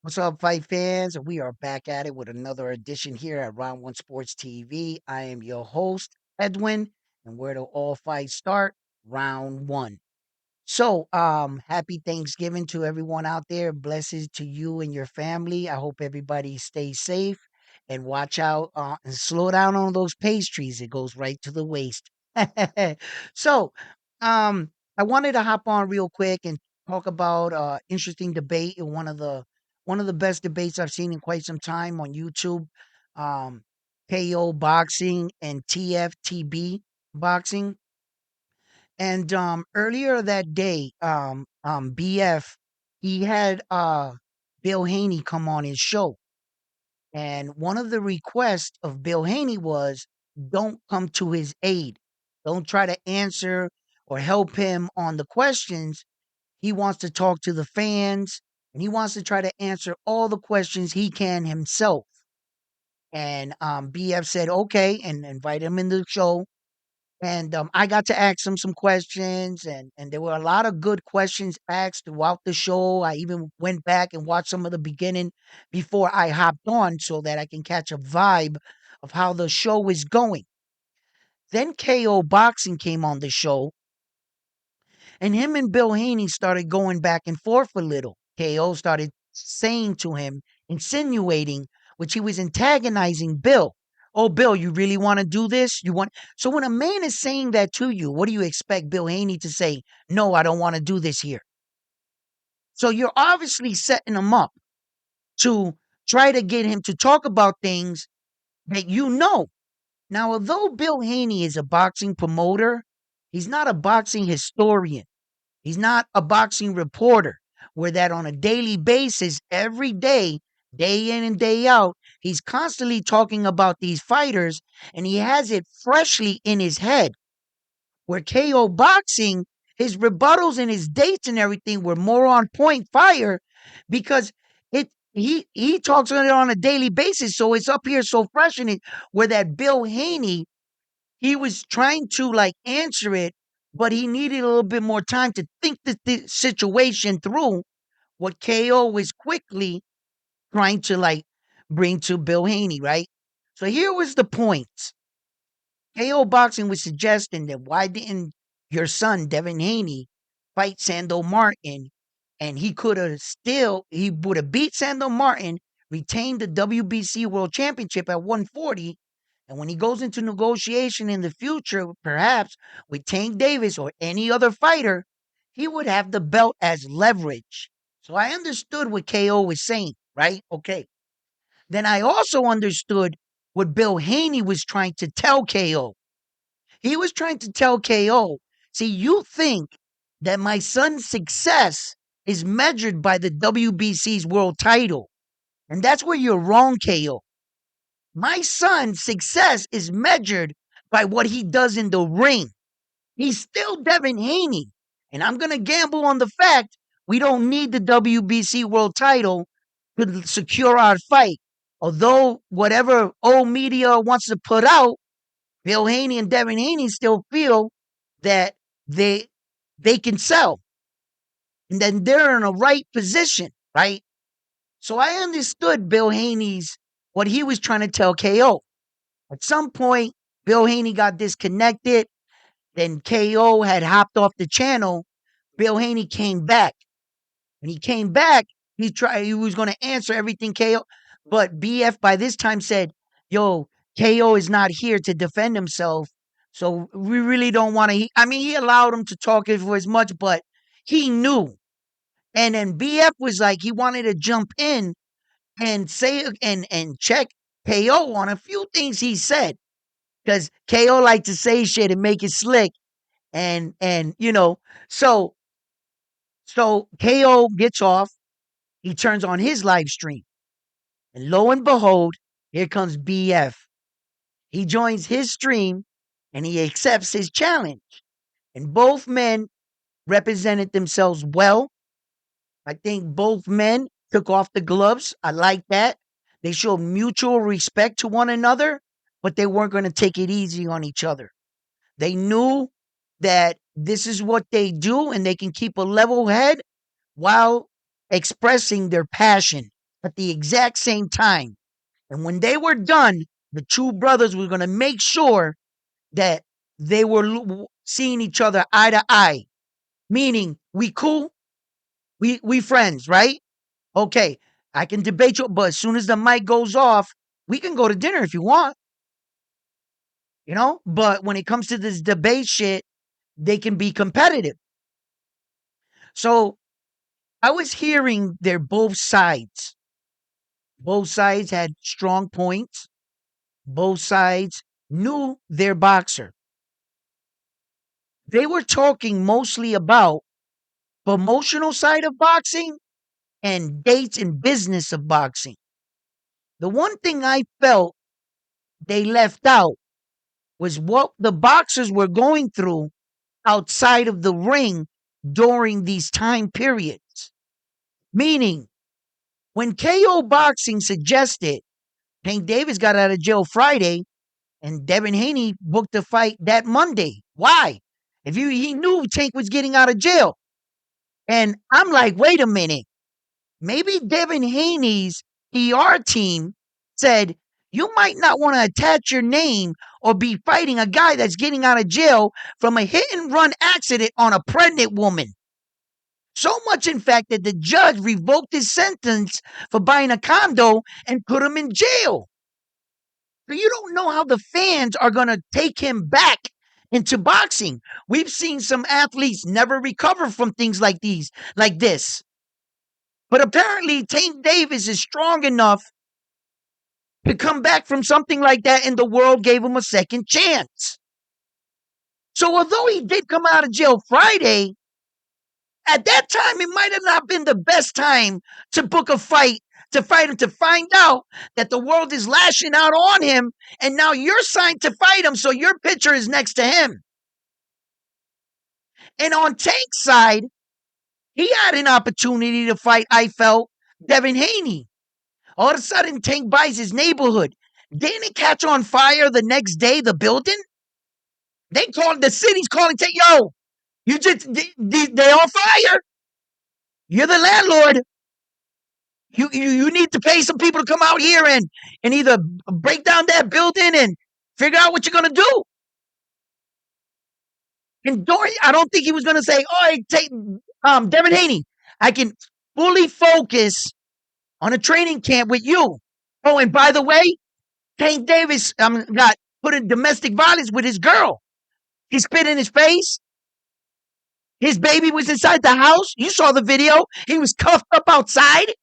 What's up, fight fans? We are back at it with another edition here at Round One Sports TV. I am your host, Edwin, and where do all fights start? Round one. So, happy Thanksgiving to everyone out there. Blessings to you and your family. I hope everybody stays safe and watch out and slow down on those pastries. It goes right to the waist. so, I wanted to hop on real quick and talk about interesting debate in one of the best debates I've seen in quite some time on YouTube. Um, KO boxing and TFTB boxing. And earlier that day, BF, he had Bill Haney come on his show. And one of the requests of Bill Haney was don't come to his aid. Don't try to answer or help him on the questions. He wants to talk to the fans and he wants to try to answer all the questions he can himself. And BF said, okay, and invite him in the show. And I got to ask him some questions, and there were a lot of good questions asked throughout the show. I even went back and watched some of the beginning before I hopped on so that I can catch a vibe of how the show is going. Then KO Boxing came on the show, and him and Bill Haney started going back and forth a little. KO started saying to him, insinuating, which he was antagonizing Bill. Oh, Bill, you really want to do this? You want so when a man is saying that to you, what do you expect Bill Haney to say? No, I don't want to do this here. So you're obviously setting him up to try to get him to talk about things that you know. Now, although Bill Haney is a boxing promoter, he's not a boxing historian. He's not a boxing reporter where that on a daily basis, every day, day in and day out, he's constantly talking about these fighters and he has it freshly in his head. Where KO Boxing, his rebuttals and his dates and everything were more on point fire because he talks on it on a daily basis. So it's up here so fresh in it where that Bill Haney he was trying to like answer it, but he needed a little bit more time to think the situation through. What KO was quickly trying to like bring to Bill Haney, right? So here was the point. KO Boxing was suggesting that why didn't your son Devin Haney fight Sando Martin, and he would have beat Sando Martin, retained the WBC World Championship at 140, and when he goes into negotiation in the future, perhaps with Tank Davis or any other fighter, he would have the belt as leverage. So I understood what KO was saying, right? Okay. Then I also understood what Bill Haney was trying to tell KO. He was trying to tell KO, see, you think that my son's success is measured by the WBC's world title. And that's where you're wrong, KO. My son's success is measured by what he does in the ring. He's still Devin Haney. And I'm going to gamble on the fact we don't need the WBC world title to secure our fight. Although whatever old media wants to put out, Bill Haney and Devin Haney still feel that they they can sell. And then they're in a right position, right? So I understood Bill Haney's what he was trying to tell KO. At some point, Bill Haney got disconnected. Then KO had hopped off the channel. Bill Haney came back. When he came back, he was going to answer everything KO. But BF by this time said, yo, KO is not here to defend himself. So we really don't want to. I mean, he allowed him to talk for as much, but he knew. And then BF was like, he wanted to jump in and say and check KO on a few things he said. Because KO liked to say shit and make it slick. And so so KO gets off. He turns on his live stream. And lo and behold, here comes BF. He joins his stream and he accepts his challenge. And both men represented themselves well. I think both men took off the gloves. I like that. They showed mutual respect to one another, but they weren't going to take it easy on each other. They knew that this is what they do and they can keep a level head while expressing their passion at the exact same time. And when they were done, the two brothers were going to make sure that they were seeing each other eye to eye. Meaning, we cool, we friends, right? Okay, I can debate you, but as soon as the mic goes off, we can go to dinner if you want, you know? But when it comes to this debate shit, they can be competitive. So I was hearing their both sides. Both sides had strong points. Both sides knew their boxer. They were talking mostly about promotional side of boxing and dates and business of boxing. The one thing I felt they left out was what the boxers were going through outside of the ring during these time periods. Meaning, when KO Boxing suggested Tank Davis got out of jail Friday and Devin Haney booked a fight that Monday. Why? He knew Tank was getting out of jail. And I'm like, wait a minute. Maybe Devin Haney's PR team said, you might not want to attach your name or be fighting a guy that's getting out of jail from a hit and run accident on a pregnant woman. So much, in fact, that the judge revoked his sentence for buying a condo and put him in jail. So you don't know how the fans are going to take him back into boxing. We've seen some athletes never recover from things like this. But apparently, Tank Davis is strong enough to come back from something like that, and the world gave him a second chance. So although he did come out of jail Friday, at that time, it might have not been the best time to book a fight, to fight him, to find out that the world is lashing out on him, and now you're signed to fight him, so your picture is next to him. And on Tank's side, he had an opportunity to fight, I felt, Devin Haney. All of a sudden, Tank buys his neighborhood. Didn't it catch on fire the next day, the building? They called, the city's calling Tank, yo, they on fire. You're the landlord. You need to pay some people to come out here and either break down that building and figure out what you're gonna do. And Dory, I don't think he was gonna say, "Oh, hey, take Devin Haney, I can fully focus on a training camp with you." Oh, and by the way, Tank Davis got put in domestic violence with his girl. He spit in his face. His baby was inside the house. You saw the video. He was cuffed up outside.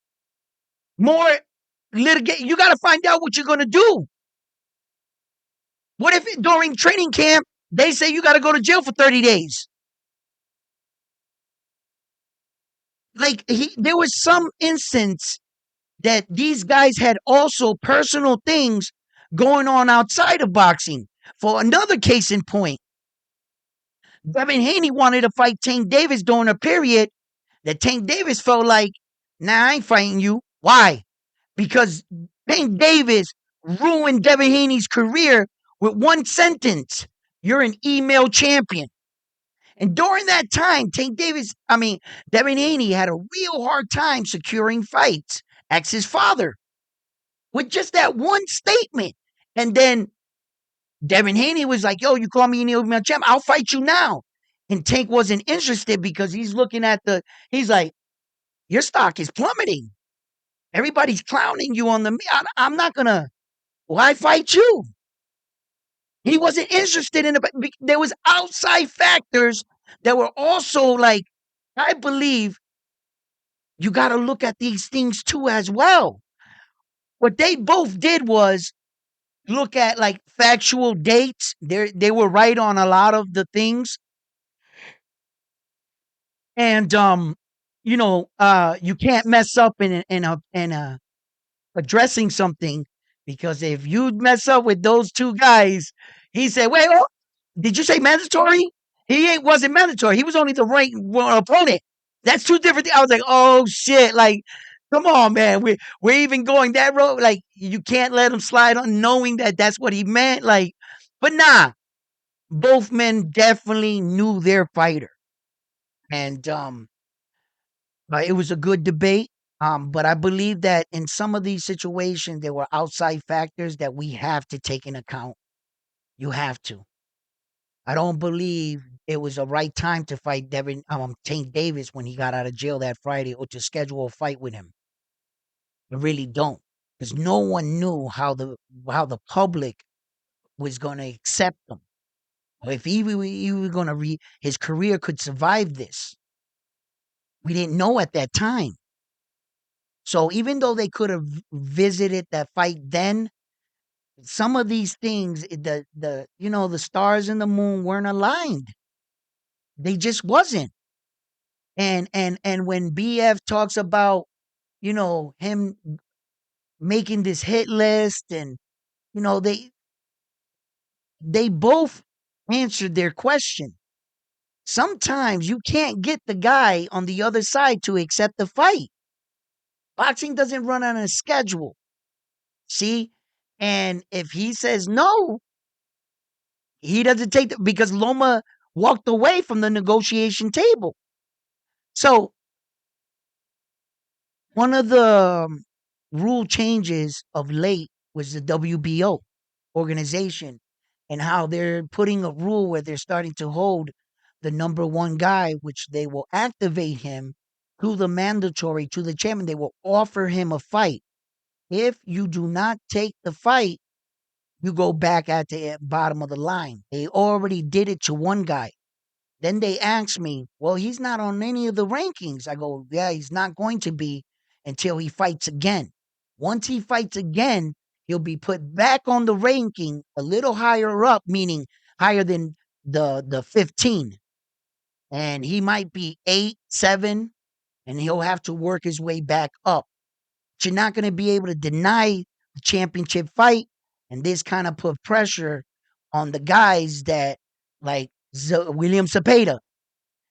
More litigation. You got to find out what you're gonna do. What if during training camp they say you got to go to jail for 30 days? Like there was some instance that these guys had also personal things going on outside of boxing. For another case in point, Devin Haney wanted to fight Tank Davis during a period that Tank Davis felt like, nah, I ain't fighting you. Why? Because Tank Davis ruined Devin Haney's career with one sentence. You're an email champion. And during that time, Devin Haney had a real hard time securing fights. Ex his father. With just that one statement. And then Devin Haney was like, yo, you call me an email champ, I'll fight you now. And Tank wasn't interested because he's looking at he's like, your stock is plummeting. Everybody's clowning you on I'm not going to, why fight you? He wasn't interested in it. There was outside factors that were also like, I believe you got to look at these things too as well. What they both did was look at like factual dates. They were right on a lot of the things. And you can't mess up in addressing something, because if you mess up with those two guys, he said, wait, oh, did you say mandatory? Wasn't mandatory. He was only the ranked opponent. That's two different things. I was like, oh shit, like, come on, man. We're even going that road. Like, you can't let him slide on knowing that that's what he meant. Like, but nah, both men definitely knew their fighter. And it was a good debate. But I believe that in some of these situations, there were outside factors that we have to take in account. You have to. I don't believe it was the right time to fight Tank Davis when he got out of jail that Friday or to schedule a fight with him. I really don't, because no one knew how the public was going to accept him. Or if he was going to his career could survive this. We didn't know at that time. So even though they could have visited that fight then, some of these things, the stars and the moon weren't aligned. They just wasn't. And when BF talks about, him making this hit list, and you know they both answered their question. Sometimes you can't get the guy on the other side to accept the fight. Boxing doesn't run on a schedule. See? And if he says no, he doesn't because Loma walked away from the negotiation table. So one of the rule changes of late was the WBO organization, and how they're putting a rule where they're starting to hold the number one guy, which they will activate him to the mandatory, to the chairman. They will offer him a fight. If you do not take the fight, you go back at the bottom of the line. They already did it to one guy. Then they asked me, well, he's not on any of the rankings. I go, yeah, he's not going to be until he fights again. Once he fights again, he'll be put back on the ranking a little higher up, meaning higher than the 15. And he might be 8, 7, and he'll have to work his way back up. But you're not going to be able to deny the championship fight. And this kind of put pressure on the guys that, like William Cepeda.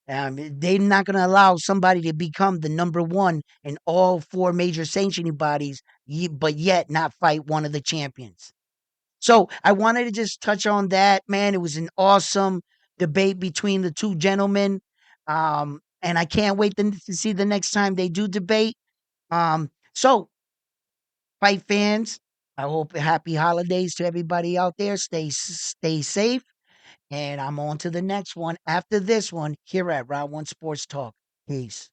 They're not going to allow somebody to become the number one in all four major sanctioning bodies, but yet not fight one of the champions. So I wanted to just touch on that, man. It was an awesome debate between the two gentlemen. And I can't wait to see the next time they do debate. So, fight fans, I hope happy holidays to everybody out there. Stay safe. And I'm on to the next one after this one here at Round One Sports Talk. Peace.